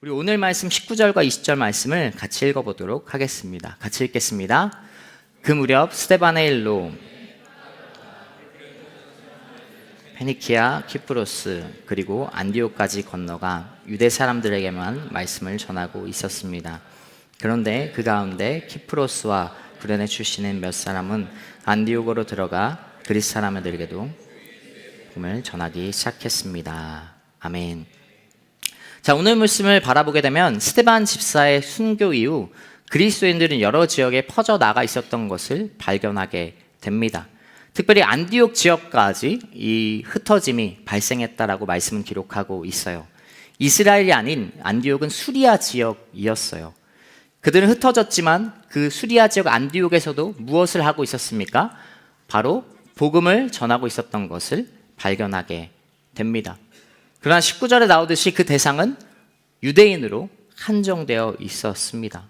우리 오늘 말씀 19절과 20절 말씀을 같이 읽어보도록 하겠습니다. 같이 읽겠습니다. 그 무렵 스데반의 일로 페니키아, 키프로스 그리고 안디옥까지 건너가 유대 사람들에게만 말씀을 전하고 있었습니다. 그런데 그 가운데 키프로스와 구레네 출신인 몇 사람은 안디옥으로 들어가 그리스 사람들에게도 복음을 전하기 시작했습니다. 아멘. 자, 오늘 말씀을 바라보게 되면 스데반 집사의 순교 이후 그리스도인들은 여러 지역에 퍼져나가 있었던 것을 발견하게 됩니다. 특별히 안디옥 지역까지 이 흩어짐이 발생했다라고 말씀은 기록하고 있어요. 이스라엘이 아닌 안디옥은 수리아 지역이었어요. 그들은 흩어졌지만 그 수리아 지역 안디옥에서도 무엇을 하고 있었습니까? 바로 복음을 전하고 있었던 것을 발견하게 됩니다. 그러나 19절에 나오듯이 그 대상은 유대인으로 한정되어 있었습니다.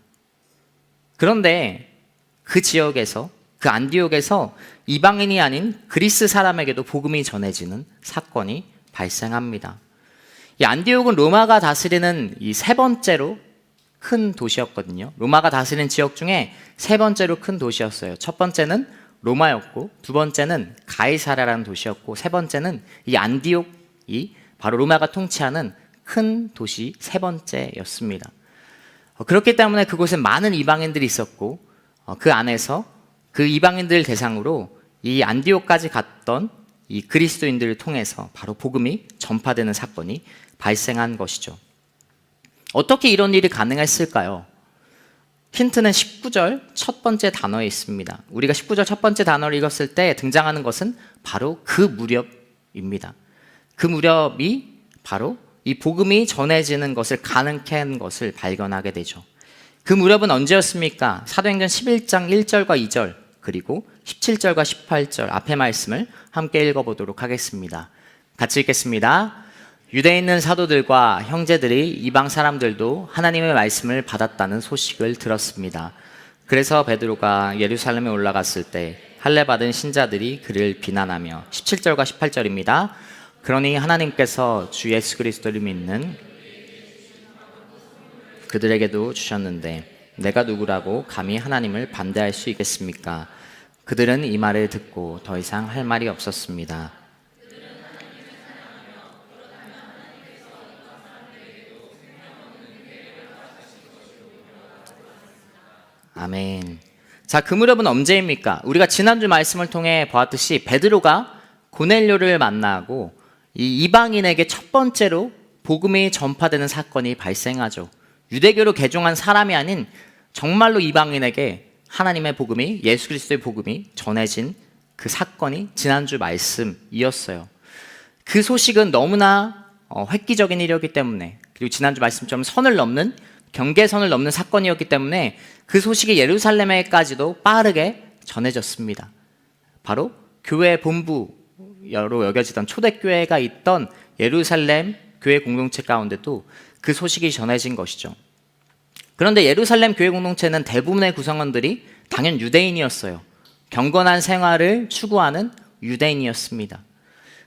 그런데 그 지역에서, 그 안디옥에서 이방인이 아닌 그리스 사람에게도 복음이 전해지는 사건이 발생합니다. 이 안디옥은 로마가 다스리는 이 세 번째로 큰 도시였거든요. 로마가 다스리는 지역 중에 세 번째로 큰 도시였어요. 첫 번째는 로마였고, 두 번째는 가이사랴라는 도시였고, 세 번째는 이 안디옥이 바로 로마가 통치하는 큰 도시 세 번째였습니다. 그렇기 때문에 그곳에 많은 이방인들이 있었고, 그 안에서 그 이방인들 대상으로 이 안디옥까지 갔던 이 그리스도인들을 통해서 바로 복음이 전파되는 사건이 발생한 것이죠. 어떻게 이런 일이 가능했을까요? 힌트는 19절 첫 번째 단어에 있습니다. 우리가 19절 첫 번째 단어를 읽었을 때 등장하는 것은 바로 그 무렵입니다. 그 무렵이 바로 이 복음이 전해지는 것을 가능케 한 것을 발견하게 되죠. 그 무렵은 언제였습니까? 사도행전 11장 1절과 2절 그리고 17절과 18절 앞의 말씀을 함께 읽어보도록 하겠습니다. 같이 읽겠습니다. 유대에 있는 사도들과 형제들이 이방 사람들도 하나님의 말씀을 받았다는 소식을 들었습니다. 그래서 베드로가 예루살렘에 올라갔을 때 할례 받은 신자들이 그를 비난하며 17절과 18절입니다. 그러니 하나님께서 주 예수 그리스도를 믿는 그들에게도 주셨는데 내가 누구라고 감히 하나님을 반대할 수 있겠습니까? 그들은 이 말을 듣고 더 이상 할 말이 없었습니다. 아멘. 자, 그 무렵은 언제입니까? 우리가 지난주 말씀을 통해 보았듯이 베드로가 고넬료를 만나고 이 이방인에게 첫 번째로 복음이 전파되는 사건이 발생하죠. 유대교로 개종한 사람이 아닌 정말로 이방인에게 하나님의 복음이, 예수 그리스도의 복음이 전해진 그 사건이 지난주 말씀이었어요. 그 소식은 너무나 획기적인 일이었기 때문에, 그리고 지난주 말씀처럼 선을 넘는, 경계선을 넘는 사건이었기 때문에 그 소식이 예루살렘에까지도 빠르게 전해졌습니다. 바로 교회 본부로 여겨지던 초대교회가 있던 예루살렘 교회 공동체 가운데도 그 소식이 전해진 것이죠. 그런데 예루살렘 교회 공동체는 대부분의 구성원들이 당연 유대인이었어요. 경건한 생활을 추구하는 유대인이었습니다.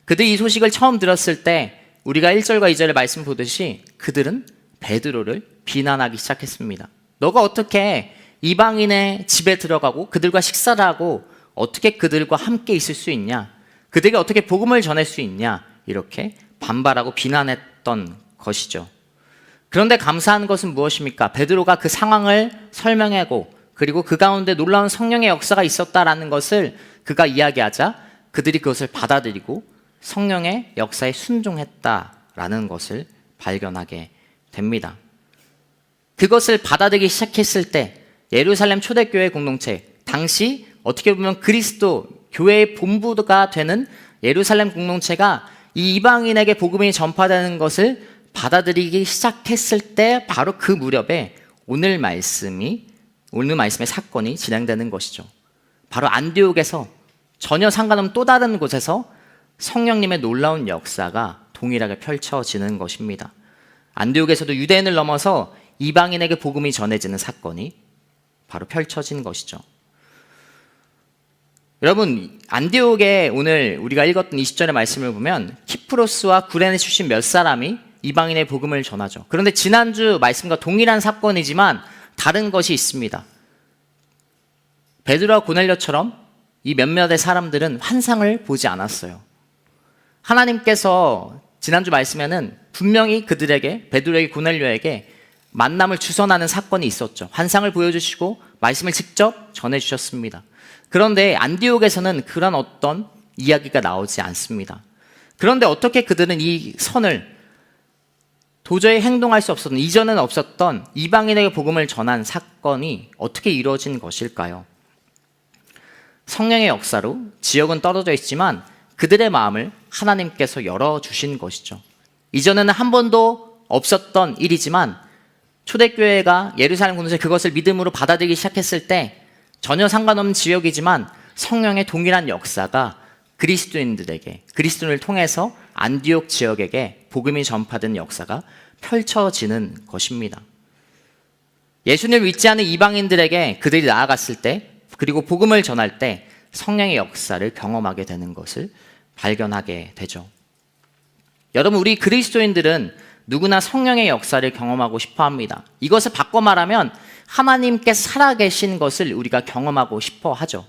그들이 이 소식을 처음 들었을 때 우리가 1절과 2절의 말씀 보듯이 그들은 베드로를 비난하기 시작했습니다. 너가 어떻게 이방인의 집에 들어가고 그들과 식사를 하고 어떻게 그들과 함께 있을 수 있냐? 그들에게 어떻게 복음을 전할 수 있냐? 이렇게 반발하고 비난했던 것이죠. 그런데 감사한 것은 무엇입니까? 베드로가 그 상황을 설명하고 그리고 그 가운데 놀라운 성령의 역사가 있었다라는 것을 그가 이야기하자 그들이 그것을 받아들이고 성령의 역사에 순종했다라는 것을 발견하게 됩니다. 그것을 받아들이기 시작했을 때 예루살렘 초대교회 공동체, 당시 어떻게 보면 그리스도 교회의 본부가 되는 예루살렘 공동체가 이 이방인에게 복음이 전파되는 것을 받아들이기 시작했을 때 바로 그 무렵에 오늘 말씀의 사건이 진행되는 것이죠. 바로 안디옥에서 전혀 상관없는 또 다른 곳에서 성령님의 놀라운 역사가 동일하게 펼쳐지는 것입니다. 안디옥에서도 유대인을 넘어서 이방인에게 복음이 전해지는 사건이 바로 펼쳐진 것이죠. 여러분, 안디옥에 오늘 우리가 읽었던 20절의 말씀을 보면 키프로스와 구레네 출신 몇 사람이 이방인의 복음을 전하죠. 그런데 지난주 말씀과 동일한 사건이지만 다른 것이 있습니다. 베드로와 고넬료처럼 이 몇몇의 사람들은 환상을 보지 않았어요. 하나님께서 지난주 말씀에는 분명히 그들에게, 베드로에게, 고넬료에게 만남을 주선하는 사건이 있었죠. 환상을 보여주시고 말씀을 직접 전해주셨습니다. 그런데 안디옥에서는 그런 어떤 이야기가 나오지 않습니다. 그런데 어떻게 그들은 이 선을 도저히 행동할 수 없었던, 이전에는 없었던 이방인에게 복음을 전한 사건이 어떻게 이루어진 것일까요? 성령의 역사로 지역은 떨어져 있지만 그들의 마음을 하나님께서 열어주신 것이죠. 이전에는 한 번도 없었던 일이지만 초대교회가 예루살렘 공동체 그것을 믿음으로 받아들이기 시작했을 때 전혀 상관없는 지역이지만 성령의 동일한 역사가 그리스도인들에게, 그리스도인을 통해서 안디옥 지역에게 복음이 전파된 역사가 펼쳐지는 것입니다. 예수님을 믿지 않은 이방인들에게 그들이 나아갔을 때, 그리고 복음을 전할 때 성령의 역사를 경험하게 되는 것을 발견하게 되죠. 여러분, 우리 그리스도인들은 누구나 성령의 역사를 경험하고 싶어 합니다. 이것을 바꿔 말하면 하나님께서 살아계신 것을 우리가 경험하고 싶어 하죠.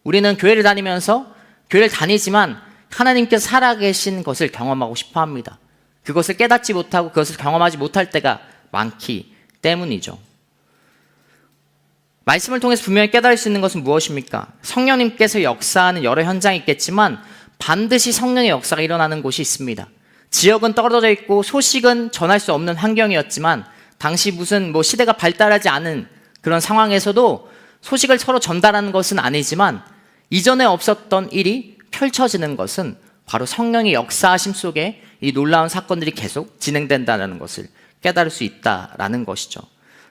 우리는 교회를 다니면서 교회를 다니지만 하나님께서 살아계신 것을 경험하고 싶어 합니다. 그것을 깨닫지 못하고 그것을 경험하지 못할 때가 많기 때문이죠. 말씀을 통해서 분명히 깨달을 수 있는 것은 무엇입니까? 성령님께서 역사하는 여러 현장이 있겠지만 반드시 성령의 역사가 일어나는 곳이 있습니다. 지역은 떨어져 있고 소식은 전할 수 없는 환경이었지만 당시 무슨 시대가 발달하지 않은 그런 상황에서도 소식을 서로 전달하는 것은 아니지만 이전에 없었던 일이 펼쳐지는 것은 바로 성령의 역사하심 속에 이 놀라운 사건들이 계속 진행된다는 것을 깨달을 수 있다라는 것이죠.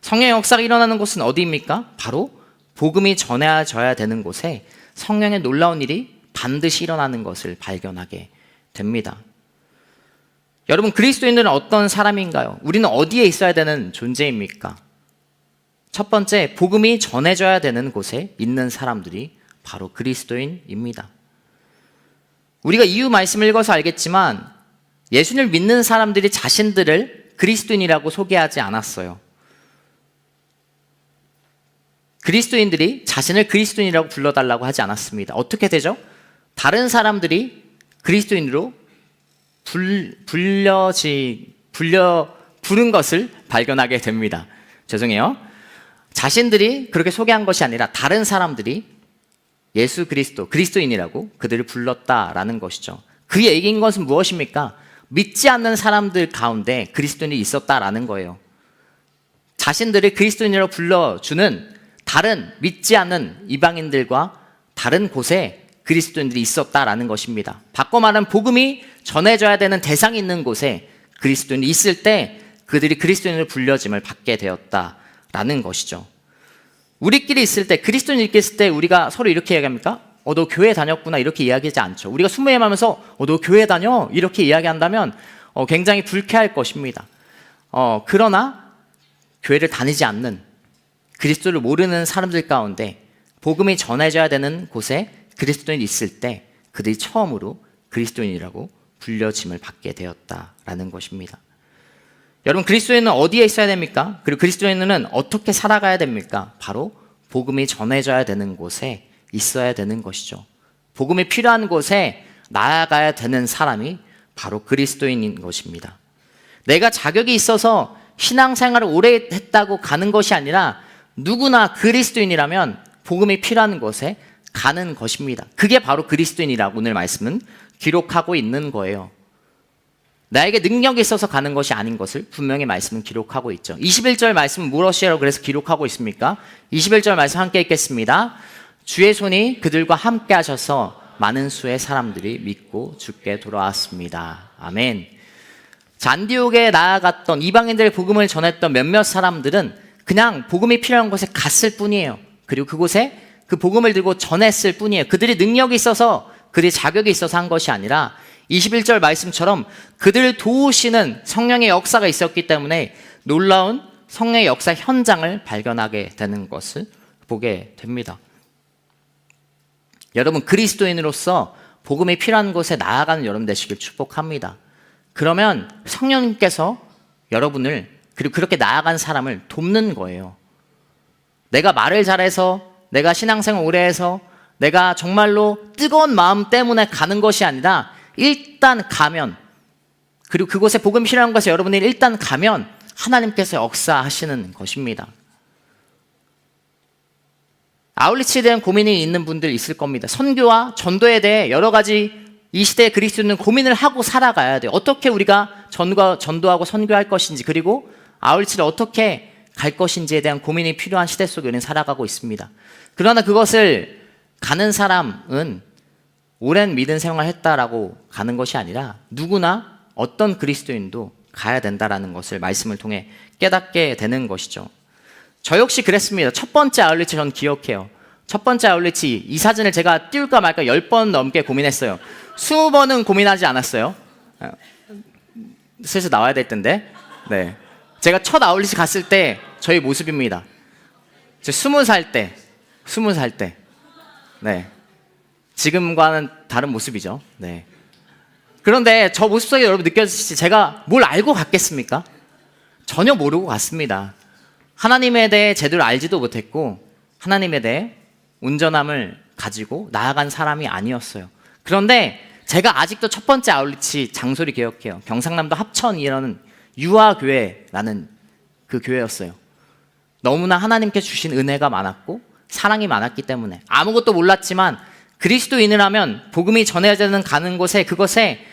성령의 역사가 일어나는 곳은 어디입니까? 바로 복음이 전해져야 되는 곳에 성령의 놀라운 일이 반드시 일어나는 것을 발견하게 됩니다. 여러분, 그리스도인들은 어떤 사람인가요? 우리는 어디에 있어야 되는 존재입니까? 첫 번째, 복음이 전해져야 되는 곳에 있는 사람들이 바로 그리스도인입니다. 우리가 이유 말씀을 읽어서 알겠지만 예수님을 믿는 사람들이 자신들을 그리스도인이라고 소개하지 않았어요. 그리스도인들이 자신을 그리스도인이라고 불러달라고 하지 않았습니다. 어떻게 되죠? 다른 사람들이 그리스도인으로 부른 것을 발견하게 됩니다. 죄송해요. 자신들이 그렇게 소개한 것이 아니라 다른 사람들이 예수 그리스도, 그리스도인이라고 그들을 불렀다라는 것이죠. 그 얘기인 것은 무엇입니까? 믿지 않는 사람들 가운데 그리스도인이 있었다라는 거예요. 자신들을 그리스도인이라고 불러주는 다른 믿지 않는 이방인들과 다른 곳에 그리스도인들이 있었다라는 것입니다. 바꿔 말하면 복음이 전해져야 되는 대상이 있는 곳에 그리스도인이 있을 때 그들이 그리스도인으로 불려짐을 받게 되었다라는 것이죠. 우리끼리 있을 때, 그리스도인이 있을 때 우리가 서로 이렇게 얘기합니까? 너 교회 다녔구나 이렇게 이야기하지 않죠. 우리가 수모임하면서 너 교회 다녀 이렇게 이야기한다면 굉장히 불쾌할 것입니다. 그러나 교회를 다니지 않는 그리스도를 모르는 사람들 가운데 복음이 전해져야 되는 곳에 그리스도인이 있을 때 그들이 처음으로 그리스도인이라고 불려짐을 받게 되었다라는 것입니다. 여러분, 그리스도인은 어디에 있어야 됩니까? 그리고 그리스도인은 어떻게 살아가야 됩니까? 바로 복음이 전해져야 되는 곳에 있어야 되는 것이죠. 복음이 필요한 곳에 나아가야 되는 사람이 바로 그리스도인인 것입니다. 내가 자격이 있어서 신앙생활을 오래 했다고 가는 것이 아니라 누구나 그리스도인이라면 복음이 필요한 곳에 가는 것입니다. 그게 바로 그리스도인이라고 오늘 말씀은 기록하고 있는 거예요. 나에게 능력이 있어서 가는 것이 아닌 것을 분명히 말씀은 기록하고 있죠. 21절 말씀은 무엇이라고 그래서 기록하고 있습니까? 21절 말씀 함께 읽겠습니다. 주의 손이 그들과 함께 하셔서 많은 수의 사람들이 믿고 주께 돌아왔습니다. 아멘. 안디옥에 나아갔던 이방인들의 복음을 전했던 몇몇 사람들은 그냥 복음이 필요한 곳에 갔을 뿐이에요. 그리고 그곳에 그 복음을 들고 전했을 뿐이에요. 그들이 능력이 있어서, 그들이 자격이 있어서 한 것이 아니라 21절 말씀처럼 그들을 도우시는 성령의 역사가 있었기 때문에 놀라운 성령의 역사 현장을 발견하게 되는 것을 보게 됩니다. 여러분, 그리스도인으로서 복음이 필요한 곳에 나아가는 여러분 되시길 축복합니다. 그러면 성령님께서 여러분을, 그리고 그렇게 나아간 사람을 돕는 거예요. 내가 말을 잘해서, 내가 신앙생활 오래 해서, 내가 정말로 뜨거운 마음 때문에 가는 것이 아니라 일단 가면, 그리고 그곳에 복음이 필요한 것에 여러분이 일단 가면 하나님께서 역사하시는 것입니다. 아울리치에 대한 고민이 있는 분들 있을 겁니다. 선교와 전도에 대해 여러 가지 이 시대의 그리스도인은 고민을 하고 살아가야 돼요. 어떻게 우리가 전도하고 선교할 것인지, 그리고 아울리치를 어떻게 갈 것인지에 대한 고민이 필요한 시대 속에 우리는 살아가고 있습니다. 그러나 그것을 가는 사람은 오랜 믿음 생활을 했다라고 가는 것이 아니라 누구나 어떤 그리스도인도 가야 된다라는 것을 말씀을 통해 깨닫게 되는 것이죠. 저 역시 그랬습니다. 첫 번째 아울리치 전 기억해요. 첫 번째 아울리치 이 사진을 제가 띄울까 말까 10번 넘게 고민했어요. 20번은 고민하지 않았어요. 슬슬 나와야 될 텐데. 네. 제가 첫 아울리치 갔을 때 저희 모습입니다. 저 20살 때. 네. 지금과는 다른 모습이죠. 네. 그런데 저 모습 속에 여러분 느껴지시지? 제가 뭘 알고 갔겠습니까? 전혀 모르고 갔습니다. 하나님에 대해 제대로 알지도 못했고 하나님에 대해 온전함을 가지고 나아간 사람이 아니었어요. 그런데 제가 아직도 첫 번째 아울리치 장소를 기억해요. 경상남도 합천이라는 유아교회라는 그 교회였어요. 너무나 하나님께 주신 은혜가 많았고 사랑이 많았기 때문에 아무것도 몰랐지만 그리스도인이라면 복음이 전해지는 가는 곳에 그것에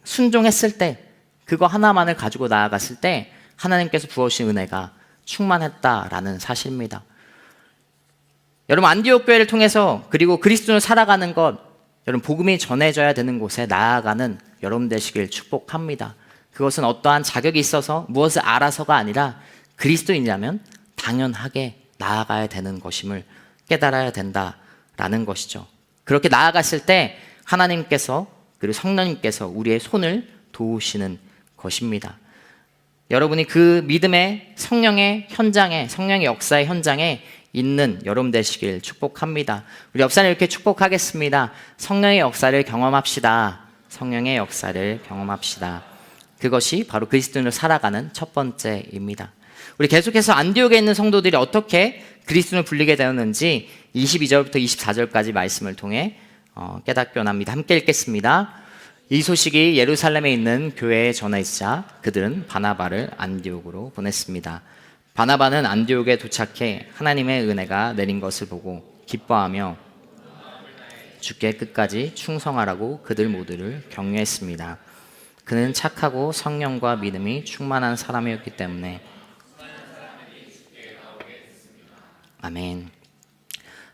순종했을 때, 그거 하나만을 가지고 나아갔을 때 하나님께서 부어주신 은혜가 충만했다라는 사실입니다. 여러분, 안디옥 교회를 통해서 그리고 그리스도를 살아가는 것, 여러분 복음이 전해져야 되는 곳에 나아가는 여러분 되시길 축복합니다. 그것은 어떠한 자격이 있어서 무엇을 알아서가 아니라 그리스도인이라면 당연하게 나아가야 되는 것임을 깨달아야 된다라는 것이죠. 그렇게 나아갔을 때 하나님께서 그리고 성령님께서 우리의 손을 도우시는 것입니다. 여러분이 그 믿음의 성령의 현장에, 성령의 역사의 현장에 있는 여러분 되시길 축복합니다. 우리 옆사람 이렇게 축복하겠습니다. 성령의 역사를 경험합시다. 성령의 역사를 경험합시다. 그것이 바로 그리스도인으로 살아가는 첫 번째입니다. 우리 계속해서 안디옥에 있는 성도들이 어떻게 그리스도인을 불리게 되었는지 22절부터 24절까지 말씀을 통해 깨닫게 원합니다. 함께 읽겠습니다. 이 소식이 예루살렘에 있는 교회에 전하이자 그들은 바나바를 안디옥으로 보냈습니다. 바나바는 안디옥에 도착해 하나님의 은혜가 내린 것을 보고 기뻐하며 주께 끝까지 충성하라고 그들 모두를 격려했습니다. 그는 착하고 성령과 믿음이 충만한 사람이었기 때문에. 아멘.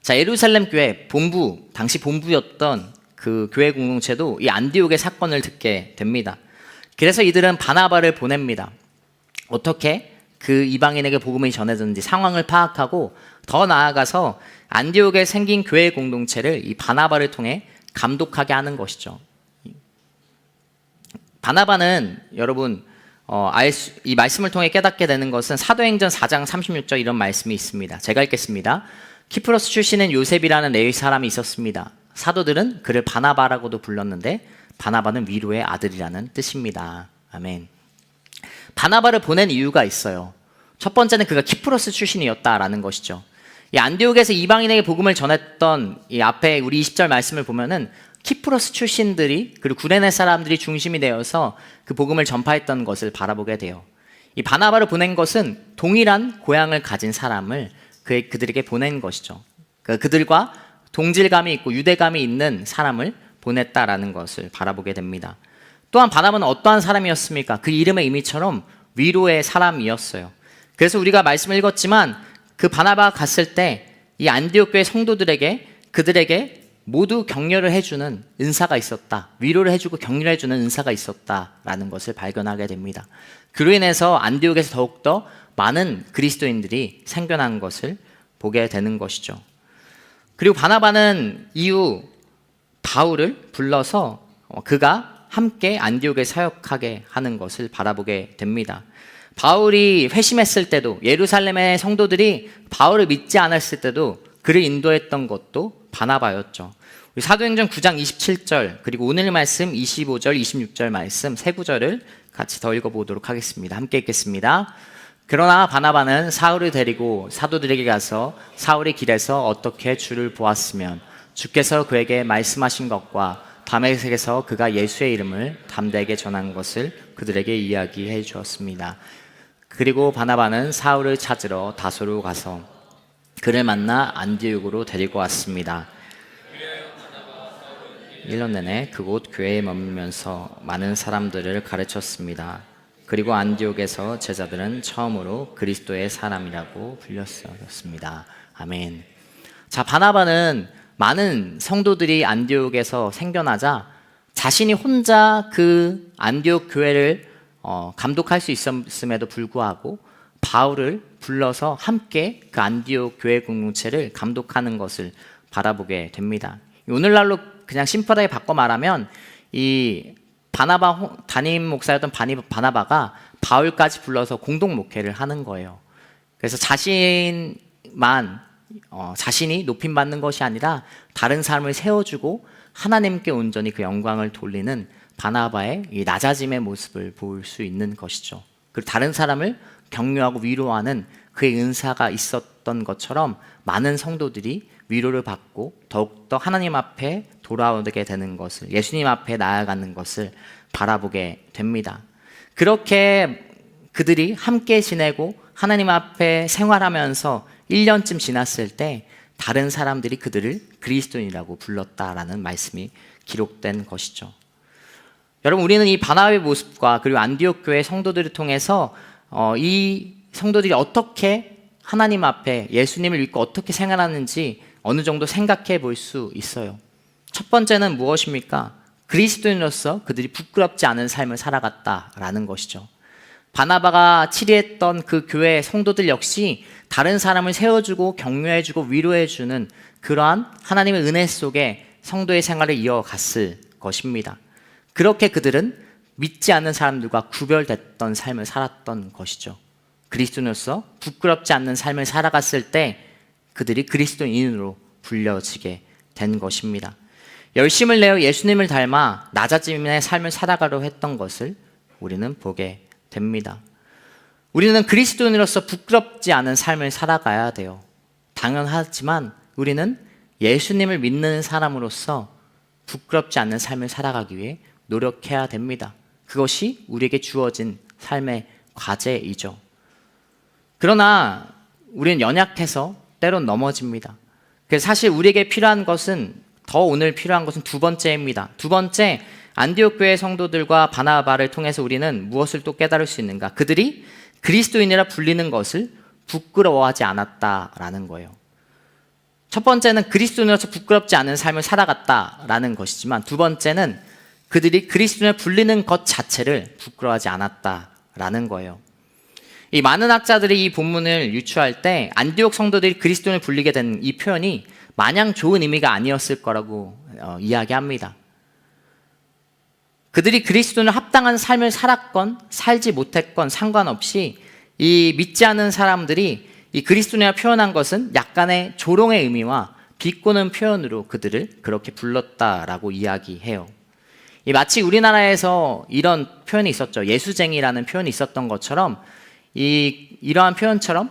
자, 예루살렘 교회 본부, 당시 본부였던 그 교회 공동체도 이 안디옥의 사건을 듣게 됩니다. 그래서 이들은 바나바를 보냅니다. 어떻게 그 이방인에게 복음이 전해졌는지 상황을 파악하고 더 나아가서 안디옥에 생긴 교회 공동체를 이 바나바를 통해 감독하게 하는 것이죠. 바나바는 여러분 이 말씀을 통해 깨닫게 되는 것은 사도행전 4장 36절 이런 말씀이 있습니다. 제가 읽겠습니다. 키프로스 출신인 요셉이라는 레위 사람이 있었습니다. 사도들은 그를 바나바라고도 불렀는데 바나바는 위로의 아들이라는 뜻입니다. 아멘. 바나바를 보낸 이유가 있어요. 첫 번째는 그가 키프로스 출신이었다라는 것이죠. 이 안디옥에서 이방인에게 복음을 전했던 이 앞에 우리 20절 말씀을 보면은 키프로스 출신들이 그리고 구레네 사람들이 중심이 되어서 그 복음을 전파했던 것을 바라보게 돼요. 이 바나바를 보낸 것은 동일한 고향을 가진 사람을 그들에게 보낸 것이죠. 그들과 동질감이 있고 유대감이 있는 사람을 보냈다라는 것을 바라보게 됩니다. 또한 바나바는 어떠한 사람이었습니까? 그 이름의 의미처럼 위로의 사람이었어요. 그래서 우리가 말씀을 읽었지만 그 바나바가 갔을 때 이 안디옥 교회 성도들에게 그들에게 모두 격려를 해주는 은사가 있었다. 위로를 해주고 격려를 해주는 은사가 있었다라는 것을 발견하게 됩니다. 그로 인해서 안디옥에서 더욱더 많은 그리스도인들이 생겨난 것을 보게 되는 것이죠. 그리고 바나바는 이후 바울을 불러서 그가 함께 안디옥에 사역하게 하는 것을 바라보게 됩니다. 바울이 회심했을 때도 예루살렘의 성도들이 바울을 믿지 않았을 때도 그를 인도했던 것도 바나바였죠. 사도행전 9장 27절 그리고 오늘 말씀 25절 26절 말씀 세 구절을 같이 더 읽어보도록 하겠습니다. 함께 읽겠습니다. 그러나 바나바는 사울을 데리고 사도들에게 가서 사울이 길에서 어떻게 주를 보았으면 주께서 그에게 말씀하신 것과 다메섹에서 그가 예수의 이름을 담대하게 전한 것을 그들에게 이야기해 주었습니다. 그리고 바나바는 사울을 찾으러 다소로 가서 그를 만나 안디옥으로 데리고 왔습니다. 1년 내내 그곳 교회에 머물면서 많은 사람들을 가르쳤습니다. 그리고 안디옥에서 제자들은 처음으로 그리스도의 사람이라고 불렸습니다. 아멘. 자, 바나바는 많은 성도들이 안디옥에서 생겨나자 자신이 혼자 그 안디옥 교회를 감독할 수 있었음에도 불구하고 바울을 불러서 함께 그 안디옥 교회 공동체를 감독하는 것을 바라보게 됩니다. 오늘날로 그냥 심플하게 바꿔 말하면 이 바나바 담임 목사였던 바나바가 바울까지 불러서 공동 목회를 하는 거예요. 그래서 자신이 높임 받는 것이 아니라 다른 사람을 세워주고 하나님께 온전히 그 영광을 돌리는 바나바의 이 낮아짐의 모습을 볼 수 있는 것이죠. 그리고 다른 사람을 격려하고 위로하는 그의 은사가 있었던 것처럼 많은 성도들이 위로를 받고 더욱더 하나님 앞에 돌아오게 되는 것을, 예수님 앞에 나아가는 것을 바라보게 됩니다. 그렇게 그들이 함께 지내고 하나님 앞에 생활하면서 1년쯤 지났을 때 다른 사람들이 그들을 그리스도인이라고 불렀다라는 말씀이 기록된 것이죠. 여러분, 우리는 이 바나바의 모습과 그리고 안디옥 교회 성도들을 통해서 이 성도들이 어떻게 하나님 앞에 예수님을 믿고 어떻게 생활하는지 어느 정도 생각해 볼 수 있어요. 첫 번째는 무엇입니까? 그리스도인으로서 그들이 부끄럽지 않은 삶을 살아갔다라는 것이죠. 바나바가 치리했던 그 교회 성도들 역시 다른 사람을 세워주고 격려해주고 위로해주는 그러한 하나님의 은혜 속에 성도의 생활을 이어갔을 것입니다. 그렇게 그들은 믿지 않는 사람들과 구별됐던 삶을 살았던 것이죠. 그리스도인으로서 부끄럽지 않는 삶을 살아갔을 때 그들이 그리스도인으로 불려지게 된 것입니다. 열심을 내어 예수님을 닮아 낮아짐의 삶을 살아가려 했던 것을 우리는 보게 됩니다. 우리는 그리스도인으로서 부끄럽지 않은 삶을 살아가야 돼요. 당연하지만 우리는 예수님을 믿는 사람으로서 부끄럽지 않는 삶을 살아가기 위해 노력해야 됩니다. 그것이 우리에게 주어진 삶의 과제이죠. 그러나 우리는 연약해서 때론 넘어집니다. 그래서 사실 우리에게 필요한 것은 오늘 필요한 것은 두 번째입니다. 두 번째, 안디옥 교회 성도들과 바나바를 통해서 우리는 무엇을 또 깨달을 수 있는가? 그들이 그리스도인이라 불리는 것을 부끄러워하지 않았다라는 거예요. 첫 번째는 그리스도인으로서 부끄럽지 않은 삶을 살아갔다라는 것이지만 두 번째는 그들이 그리스도인을 불리는 것 자체를 부끄러워하지 않았다라는 거예요. 이 많은 학자들이 이 본문을 유추할 때 안디옥 성도들이 그리스도인을 불리게 된 이 표현이 마냥 좋은 의미가 아니었을 거라고 이야기합니다. 그들이 그리스도인을 합당한 삶을 살았건 살지 못했건 상관없이 이 믿지 않은 사람들이 이 그리스도인을 표현한 것은 약간의 조롱의 의미와 비꼬는 표현으로 그들을 그렇게 불렀다라고 이야기해요. 마치 우리나라에서 이런 표현이 있었죠. 예수쟁이라는 표현이 있었던 것처럼 이러한 표현처럼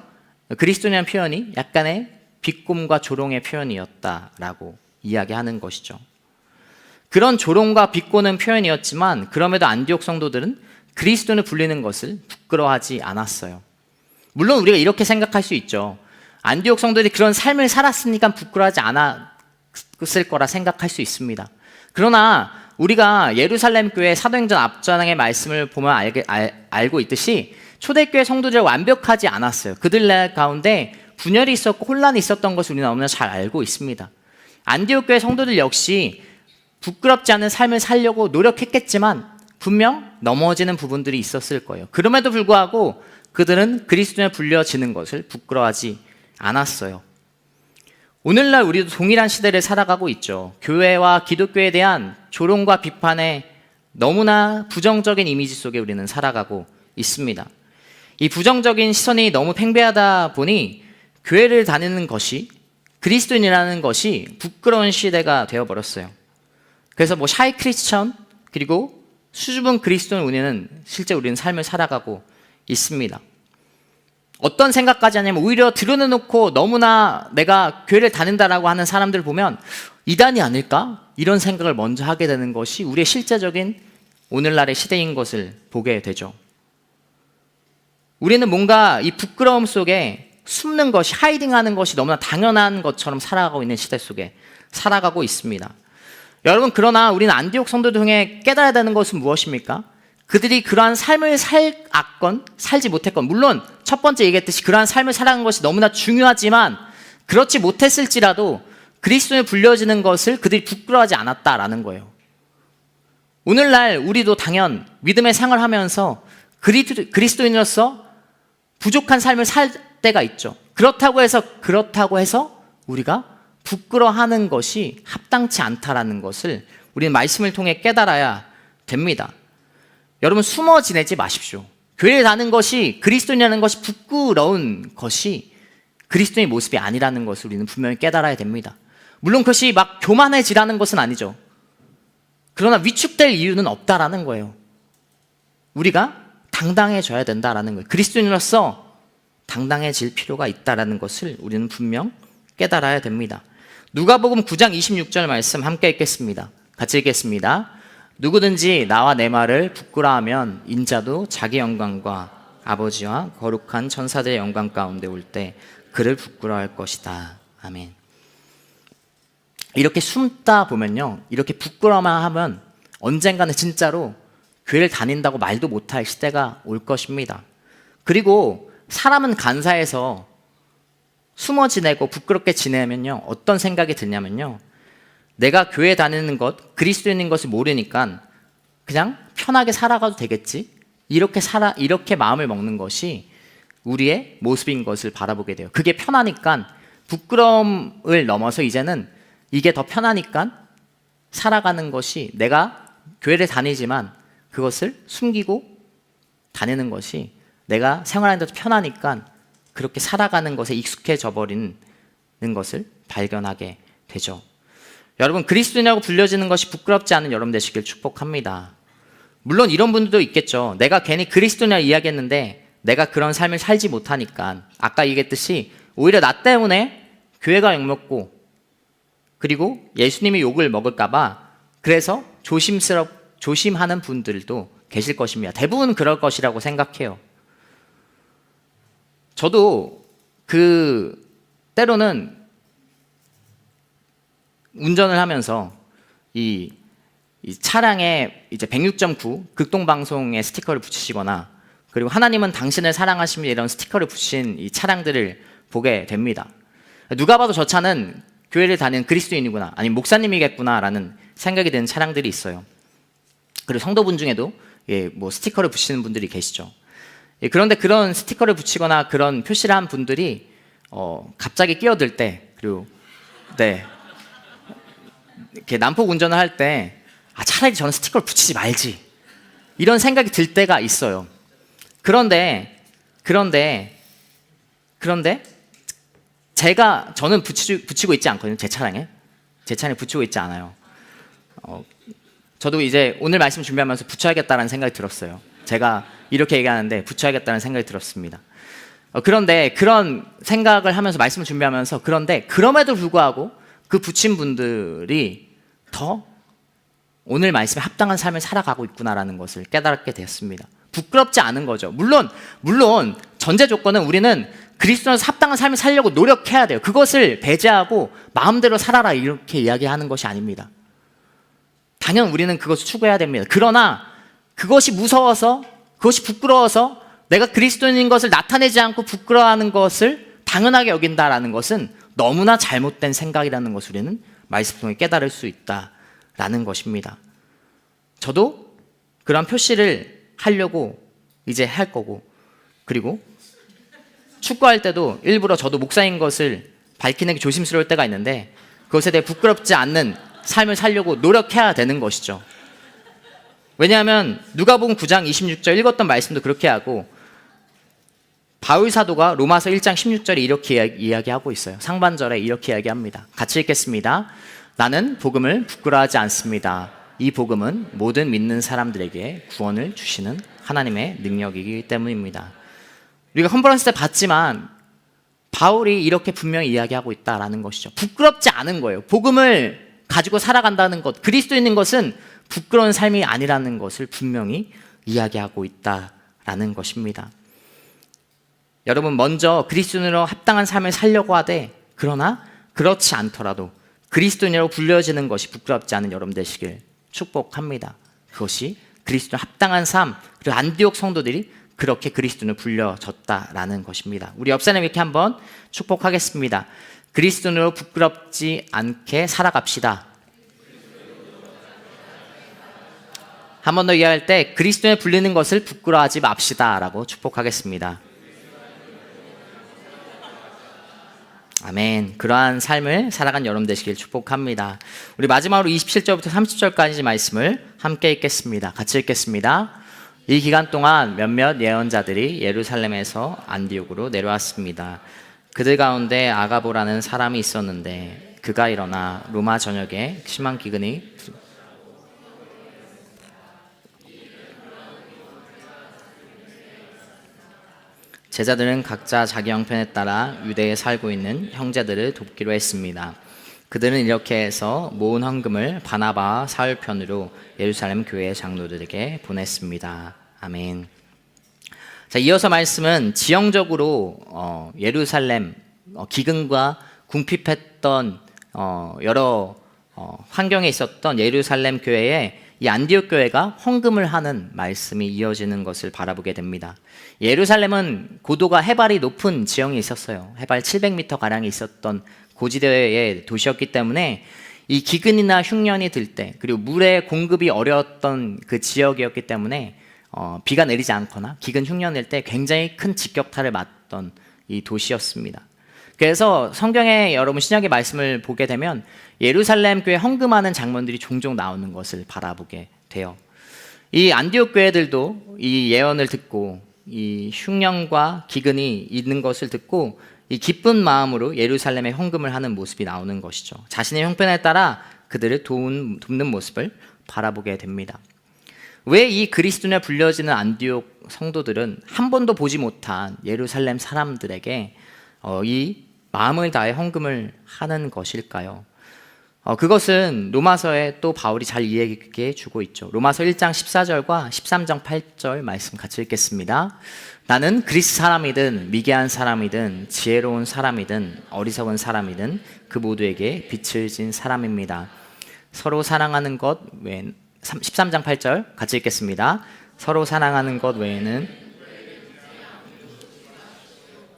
그리스도인이라는 표현이 약간의 비꼼과 조롱의 표현이었다라고 이야기하는 것이죠. 그런 조롱과 비꼬는 표현이었지만 그럼에도 안디옥 성도들은 그리스도인을 불리는 것을 부끄러워하지 않았어요. 물론 우리가 이렇게 생각할 수 있죠. 안디옥 성도들이 그런 삶을 살았으니까 부끄러워하지 않았을 거라 생각할 수 있습니다. 그러나 우리가 예루살렘 교회 사도행전 앞전의 말씀을 보면 알고 있듯이 초대교회 성도들이 완벽하지 않았어요. 그들 가운데 분열이 있었고 혼란이 있었던 것을 우리는 너무나 잘 알고 있습니다. 안디옥 교회 성도들 역시 부끄럽지 않은 삶을 살려고 노력했겠지만 분명 넘어지는 부분들이 있었을 거예요. 그럼에도 불구하고 그들은 그리스도인에 불려지는 것을 부끄러워하지 않았어요. 오늘날 우리도 동일한 시대를 살아가고 있죠. 교회와 기독교에 대한 조롱과 비판의 너무나 부정적인 이미지 속에 우리는 살아가고 있습니다. 이 부정적인 시선이 너무 팽배하다 보니 교회를 다니는 것이 그리스도인이라는 것이 부끄러운 시대가 되어버렸어요. 그래서 뭐 샤이 크리스천 그리고 수줍은 그리스도인 우리는 실제 우리는 삶을 살아가고 있습니다. 어떤 생각까지 하냐면 오히려 드러내놓고 너무나 내가 교회를 다닌다라고 하는 사람들을 보면 이단이 아닐까? 이런 생각을 먼저 하게 되는 것이 우리의 실제적인 오늘날의 시대인 것을 보게 되죠. 우리는 뭔가 이 부끄러움 속에 숨는 것이, 하이딩하는 것이 너무나 당연한 것처럼 살아가고 있는 시대 속에 살아가고 있습니다. 여러분, 그러나 우리는 안디옥 성도들 중에 깨달아야 되는 것은 무엇입니까? 그들이 그러한 삶을 살았건 살지 못했건, 물론 첫 번째 얘기했듯이 그러한 삶을 살아간 것이 너무나 중요하지만 그렇지 못했을지라도 그리스도에 불려지는 것을 그들이 부끄러워하지 않았다라는 거예요. 오늘날 우리도 당연 믿음의 생활을 하면서 그리스도인으로서 부족한 삶을 살 때가 있죠. 그렇다고 해서 우리가 부끄러워하는 것이 합당치 않다라는 것을 우리는 말씀을 통해 깨달아야 됩니다. 여러분, 숨어 지내지 마십시오. 교회에 가는 것이, 그리스도인이라는 것이 부끄러운 것이 그리스도인의 모습이 아니라는 것을 우리는 분명히 깨달아야 됩니다. 물론 그것이 막 교만해지라는 것은 아니죠. 그러나 위축될 이유는 없다라는 거예요. 우리가 당당해져야 된다라는 거예요. 그리스도인으로서 당당해질 필요가 있다라는 것을 우리는 분명 깨달아야 됩니다. 누가복음 9장 26절 말씀 함께 읽겠습니다. 같이 읽겠습니다. 누구든지 나와 내 말을 부끄러워하면 인자도 자기 영광과 아버지와 거룩한 천사들의 영광 가운데 올 때 그를 부끄러워할 것이다. 아멘. 이렇게 숨다 보면요, 이렇게 부끄러워만 하면 언젠가는 진짜로 교회를 다닌다고 말도 못할 시대가 올 것입니다. 그리고 사람은 간사해서 숨어 지내고 부끄럽게 지내면요, 어떤 생각이 드냐면요, 내가 교회 다니는 것, 그리스도인인 것을 모르니까 그냥 편하게 살아가도 되겠지, 이렇게 마음을 먹는 것이 우리의 모습인 것을 바라보게 돼요. 그게 편하니까, 부끄러움을 넘어서 이제는 이게 더 편하니까 살아가는 것이, 내가 교회를 다니지만 그것을 숨기고 다니는 것이 내가 생활하는 데도 편하니까 그렇게 살아가는 것에 익숙해져 버리는 것을 발견하게 되죠. 여러분, 그리스도인이라고 불려지는 것이 부끄럽지 않은 여러분 되시길 축복합니다. 물론 이런 분들도 있겠죠. 내가 괜히 그리스도인이라 이야기했는데 내가 그런 삶을 살지 못하니까, 아까 얘기했듯이 오히려 나 때문에 교회가 욕먹고 그리고 예수님이 욕을 먹을까봐 그래서 조심하는 분들도 계실 것입니다. 대부분 그럴 것이라고 생각해요. 저도 때로는 운전을 하면서 이 차량에 이제 106.9 극동방송의 스티커를 붙이시거나, 그리고 하나님은 당신을 사랑하십니다 이런 스티커를 붙인 이 차량들을 보게 됩니다. 누가 봐도 저 차는 교회를 다니는 그리스도인이구나, 아니면 목사님이겠구나라는 생각이 드는 차량들이 있어요. 그리고 성도분 중에도 뭐 스티커를 붙이는 분들이 계시죠. 그런데 그런 스티커를 붙이거나 그런 표시를 한 분들이 갑자기 끼어들 때, 그리고 이렇게 난폭 운전을 할 때 차라리 저는 스티커를 붙이지 말지, 이런 생각이 들 때가 있어요. 그런데 저는 붙이고 있지 않거든요. 제 차량에 붙이고 있지 않아요. 저도 이제 오늘 말씀 준비하면서 붙여야겠다는 생각이 들었어요. 제가 이렇게 얘기하는데 붙여야겠다는 생각이 들었습니다. 그런데 그런 생각을 하면서 말씀을 준비하면서, 그런데 그럼에도 불구하고 그 붙인 분들이 더 오늘 말씀에 합당한 삶을 살아가고 있구나라는 것을 깨달게 되었습니다. 부끄럽지 않은 거죠. 물론 전제 조건은 우리는 그리스도인으로서 합당한 삶을 살려고 노력해야 돼요. 그것을 배제하고 마음대로 살아라 이렇게 이야기하는 것이 아닙니다. 당연 우리는 그것을 추구해야 됩니다. 그러나 그것이 무서워서, 그것이 부끄러워서 내가 그리스도인인 것을 나타내지 않고 부끄러워하는 것을 당연하게 여긴다라는 것은 너무나 잘못된 생각이라는 것을 우리는 말씀 통해 깨달을 수 있다라는 것입니다. 저도 그런 표시를 하려고 이제 할 거고, 그리고 축구할 때도 일부러 저도 목사인 것을 밝히는 게 조심스러울 때가 있는데 그것에 대해 부끄럽지 않는 삶을 살려고 노력해야 되는 것이죠. 왜냐하면 누가복음 9장 26절 읽었던 말씀도 그렇게 하고, 바울 사도가 로마서 1장 16절에 이렇게 이야기하고 있어요. 상반절에 이렇게 이야기합니다. 같이 읽겠습니다. 나는 복음을 부끄러워하지 않습니다. 이 복음은 모든 믿는 사람들에게 구원을 주시는 하나님의 능력이기 때문입니다. 우리가 컨퍼런스 때 봤지만 바울이 이렇게 분명히 이야기하고 있다라는 것이죠. 부끄럽지 않은 거예요. 복음을 가지고 살아간다는 것, 그리스도인인 것은 부끄러운 삶이 아니라는 것을 분명히 이야기하고 있다라는 것입니다. 여러분, 먼저 그리스도인으로 합당한 삶을 살려고 하되, 그러나 그렇지 않더라도 그리스도인이라고 불려지는 것이 부끄럽지 않은 여러분 되시길 축복합니다. 그것이 그리스도인 합당한 삶, 그리고 안디옥 성도들이 그렇게 그리스도인을 불려졌다라는 것입니다. 우리 옆 사람 이렇게 한번 축복하겠습니다. 그리스도인으로 부끄럽지 않게 살아갑시다. 한 번 더 이야기할 때 그리스도인을 불리는 것을 부끄러워하지 맙시다 라고 축복하겠습니다. 아멘. 그러한 삶을 살아간 여러분 되시길 축복합니다. 우리 마지막으로 27절부터 30절까지 말씀을 함께 읽겠습니다. 같이 읽겠습니다. 이 기간 동안 몇몇 예언자들이 예루살렘에서 안디옥으로 내려왔습니다. 그들 가운데 아가보라는 사람이 있었는데 그가 일어나 로마 전역에 심한 기근이 제자들은 각자 자기 형편에 따라 유대에 살고 있는 형제들을 돕기로 했습니다. 그들은 이렇게 해서 모은 헌금을 바나바와 사울 편으로 예루살렘 교회 장로들에게 보냈습니다. 아멘. 자, 이어서 말씀은 지형적으로 예루살렘 기근과 궁핍했던 여러 환경에 있었던 예루살렘 교회에 이 안디옥 교회가 헌금을 하는 말씀이 이어지는 것을 바라보게 됩니다. 예루살렘은 고도가 해발이 높은 지형이 있었어요. 해발 700m 가량이 있었던 고지대의 도시였기 때문에 이 기근이나 흉년이 들 때, 그리고 물의 공급이 어려웠던 그 지역이었기 때문에 비가 내리지 않거나 기근 흉년 낼 때 굉장히 큰 직격탄을 맞던 이 도시였습니다. 그래서 성경에 여러분 신약의 말씀을 보게 되면 예루살렘 교회 헌금하는 장면들이 종종 나오는 것을 바라보게 돼요. 이 안디옥 교회들도 이 예언을 듣고 이 흉년과 기근이 있는 것을 듣고 이 기쁜 마음으로 예루살렘에 헌금을 하는 모습이 나오는 것이죠. 자신의 형편에 따라 그들을 돕는 모습을 바라보게 됩니다. 왜 이 그리스도인에 불려지는 안디옥 성도들은 한 번도 보지 못한 예루살렘 사람들에게 이 마음을 다해 헌금을 하는 것일까요? 그것은 로마서에 또 바울이 잘 이야기해 주고 있죠. 로마서 1장 14절과 13장 8절 말씀 같이 읽겠습니다. 나는 그리스 사람이든 미개한 사람이든 지혜로운 사람이든 어리석은 사람이든 그 모두에게 빛을 진 사람입니다. 서로 사랑하는 것 외엔 13장 8절 같이 읽겠습니다. 서로 사랑하는 것 외에는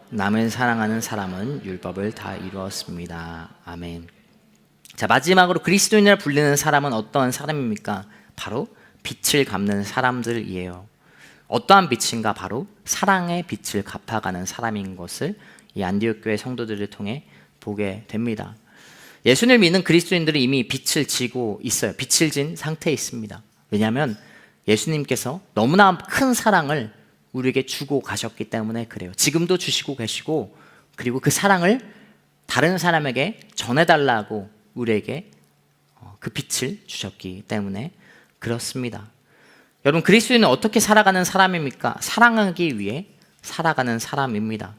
남을 사랑하는 사람은 율법을 다 이루었습니다. 아멘. 자, 마지막으로 그리스도인이라 불리는 사람은 어떠한 사람입니까? 바로 빛을 갚는 사람들이에요. 어떠한 빛인가? 바로 사랑의 빛을 갚아가는 사람인 것을 이 안디옥 교회 성도들을 통해 보게 됩니다. 예수님을 믿는 그리스도인들은 이미 빛을 지고 있어요. 빛을 진 상태에 있습니다. 왜냐하면 예수님께서 너무나 큰 사랑을 우리에게 주고 가셨기 때문에 그래요. 지금도 주시고 계시고, 그리고 그 사랑을 다른 사람에게 전해달라고 우리에게 그 빛을 주셨기 때문에 그렇습니다. 여러분, 그리스도인은 어떻게 살아가는 사람입니까? 사랑하기 위해 살아가는 사람입니다.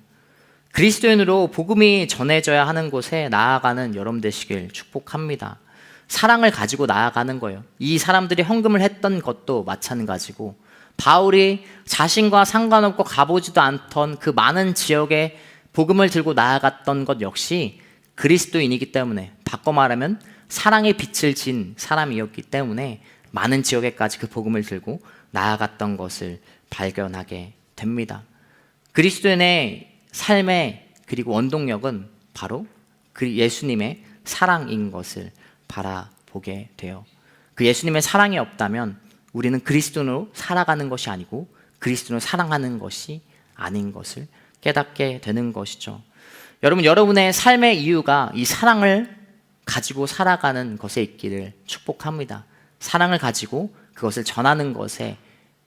그리스도인으로 복음이 전해져야 하는 곳에 나아가는 여러분 되시길 축복합니다. 사랑을 가지고 나아가는 거예요. 이 사람들이 헌금을 했던 것도 마찬가지고, 바울이 자신과 상관없고 가보지도 않던 그 많은 지역에 복음을 들고 나아갔던 것 역시 그리스도인이기 때문에, 바꿔 말하면 사랑의 빛을 진 사람이었기 때문에 많은 지역에까지 그 복음을 들고 나아갔던 것을 발견하게 됩니다. 그리스도인의 삶의 그리고 원동력은 바로 그 예수님의 사랑인 것을 바라보게 돼요. 그 예수님의 사랑이 없다면 우리는 그리스도인으로 살아가는 것이 아니고 그리스도인을 사랑하는 것이 아닌 것을 깨닫게 되는 것이죠. 여러분, 여러분의 삶의 이유가 이 사랑을 가지고 살아가는 것에 있기를 축복합니다. 사랑을 가지고 그것을 전하는 것에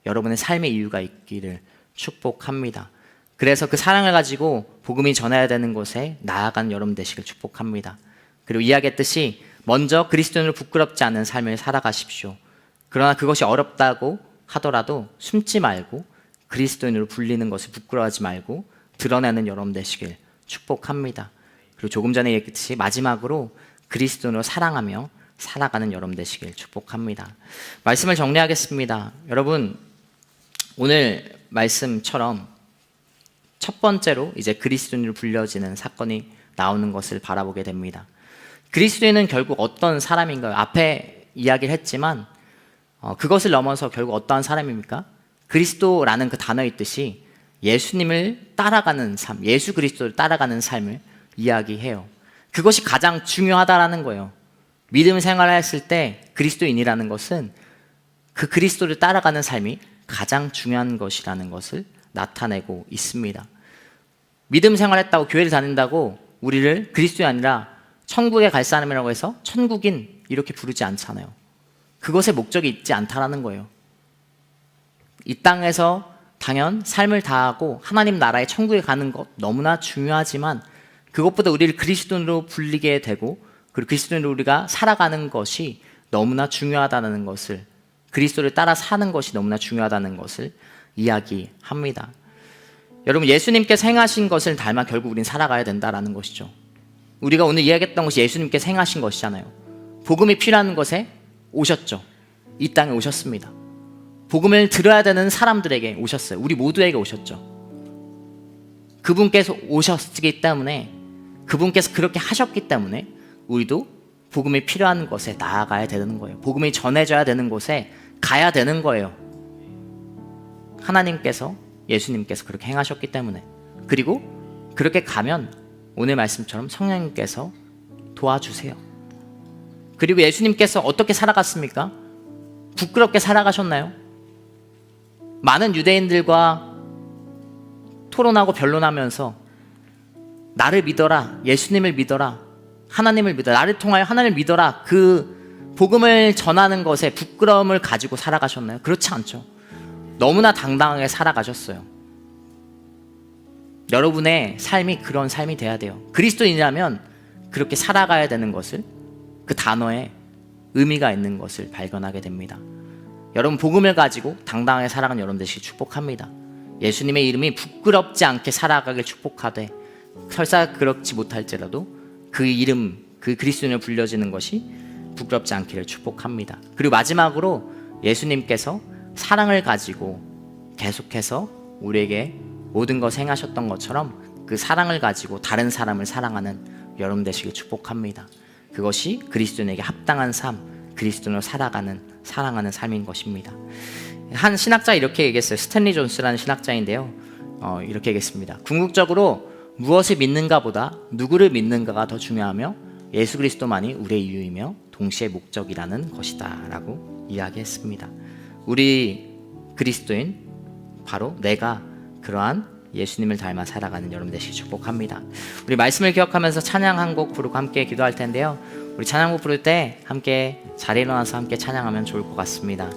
여러분의 삶의 이유가 있기를 축복합니다. 그래서 그 사랑을 가지고 복음이 전해야 되는 곳에 나아가는 여러분 되시길 축복합니다. 그리고 이야기했듯이 먼저 그리스도인으로 부끄럽지 않은 삶을 살아가십시오. 그러나 그것이 어렵다고 하더라도 숨지 말고 그리스도인으로 불리는 것을 부끄러워하지 말고 드러내는 여러분 되시길 축복합니다. 그리고 조금 전에 얘기했듯이 마지막으로 그리스도인으로 사랑하며 살아가는 여러분 되시길 축복합니다. 말씀을 정리하겠습니다. 여러분, 오늘 말씀처럼 첫 번째로 이제 그리스도인으로 불려지는 사건이 나오는 것을 바라보게 됩니다. 그리스도인은 결국 어떤 사람인가요? 앞에 이야기를 했지만 그것을 넘어서 결국 어떠한 사람입니까? 그리스도라는 그 단어에 있듯이 예수님을 따라가는 삶, 예수 그리스도를 따라가는 삶을 이야기해요. 그것이 가장 중요하다라는 거예요. 믿음 생활을 했을 때 그리스도인이라는 것은 그 그리스도를 따라가는 삶이 가장 중요한 것이라는 것을 나타내고 있습니다. 믿음 생활했다고 교회를 다닌다고 우리를 그리스도인이 아니라 천국에 갈 사람이라고 해서 천국인 이렇게 부르지 않잖아요. 그것에 목적이 있지 않다라는 거예요. 이 땅에서 당연 삶을 다하고 하나님 나라의 천국에 가는 것 너무나 중요하지만 그것보다 우리를 그리스도인으로 불리게 되고 그리고 그리스도인으로 우리가 살아가는 것이 너무나 중요하다는 것을, 그리스도를 따라 사는 것이 너무나 중요하다는 것을 이야기합니다. 여러분, 예수님께서 행하신 것을 닮아 결국 우린 살아가야 된다는 것이죠. 우리가 오늘 이야기했던 것이 예수님께서 행하신 것이잖아요. 복음이 필요한 것에 오셨죠. 이 땅에 오셨습니다. 복음을 들어야 되는 사람들에게 오셨어요. 우리 모두에게 오셨죠. 그분께서 오셨기 때문에, 그분께서 그렇게 하셨기 때문에 우리도 복음이 필요한 것에 나아가야 되는 거예요. 복음이 전해져야 되는 곳에 가야 되는 거예요. 하나님께서, 예수님께서 그렇게 행하셨기 때문에. 그리고 그렇게 가면 오늘 말씀처럼 성령님께서 도와주세요. 그리고 예수님께서 어떻게 살아갔습니까? 부끄럽게 살아가셨나요? 많은 유대인들과 토론하고 변론하면서 나를 믿어라, 예수님을 믿어라, 하나님을 믿어라, 나를 통하여 하나님을 믿어라, 그 복음을 전하는 것에 부끄러움을 가지고 살아가셨나요? 그렇지 않죠. 너무나 당당하게 살아가셨어요. 여러분의 삶이 그런 삶이 돼야 돼요. 그리스도인이라면 그렇게 살아가야 되는 것을, 그 단어에 의미가 있는 것을 발견하게 됩니다. 여러분, 복음을 가지고 당당하게 살아가는 여러분 되시길 축복합니다. 예수님의 이름이 부끄럽지 않게 살아가길 축복하되 설사 그렇지 못할지라도 그 이름, 그 그리스도인을 불려지는 것이 부끄럽지 않기를 축복합니다. 그리고 마지막으로 예수님께서 사랑을 가지고 계속해서 우리에게 모든 것을 행하셨던 것처럼 그 사랑을 가지고 다른 사람을 사랑하는 여러분 되시길 축복합니다. 그것이 그리스도인에게 합당한 삶, 그리스도인으로 살아가는, 사랑하는 삶인 것입니다. 한 신학자 이렇게 얘기했어요. 스탠리 존스라는 신학자인데요. 이렇게 얘기했습니다. 궁극적으로 무엇을 믿는가 보다 누구를 믿는가가 더 중요하며 예수 그리스도만이 우리의 이유이며 동시에 목적이라는 것이다 라고 이야기했습니다. 우리 그리스도인, 바로 내가 그러한 예수님을 닮아 살아가는 여러분 되시길 축복합니다. 우리 말씀을 기억하면서 찬양 한 곡 부르고 함께 기도할 텐데요. 우리 찬양곡 부를 때 함께 자리에 일어나서 함께 찬양하면 좋을 것 같습니다.